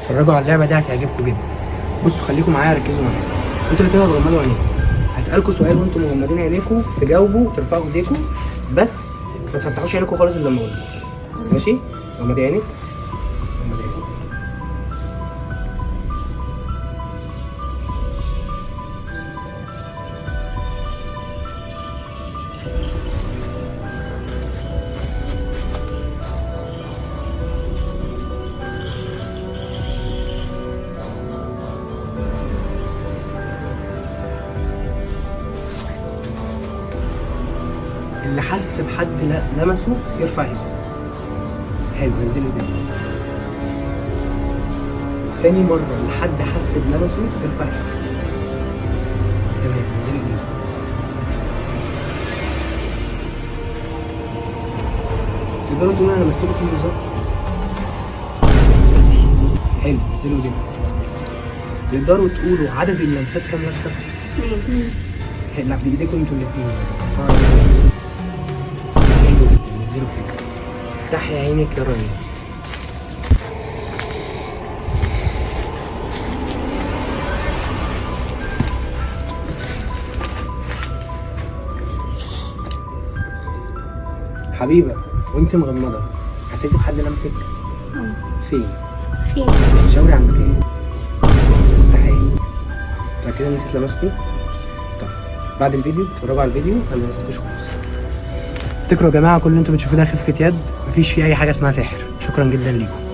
اتفرجوا على اللعبه دي هتعجبكم جدا. بصوا خليكم معايا، ركزوا معايا. انتوا الاتنين هتغمضوا عينيكم، هسألكوا سؤال وانتوا مغمضين عينيكم تجاوبوا وترفعوا ايديكم، بس ما تفتحوش عينيكم خالص الا لما اقول لكم. ماشي؟ غمضي عينك. غمضي عينك. اللي حس بحد لمسه يرفع ايده. حلو، نزلوا ايديك. تاني مرة اللي حد حس بلمسه يرفع ايده. تمام، نزلوا ايديك. تقدروا تقولوا انا لمستكوا فين بالظبط؟ حلو، نزلوا ايديك. تقدروا تقولوا عدد اللمسات كام لمسة؟ 2. لا، بايديكم انتوا الاتنين. حلو جدا، نزلوا كده. افتحي عينك يا رانيا. حبيبة، وانت مغمضة حسيتي بحد لمسك؟ فين؟ شاوري على المكان. افتحي عينك. متأكدة ان انت اتلمستي؟ طب بعد الفيديو اتفرجوا على الفيديو، انا ما لمستكوش خالص. افتكروا يا جماعة، كل اللي انتوا بتشوفوه ده خفة يد، مفيش فيه أي حاجة اسمها سحر. شكرا جدا ليكم.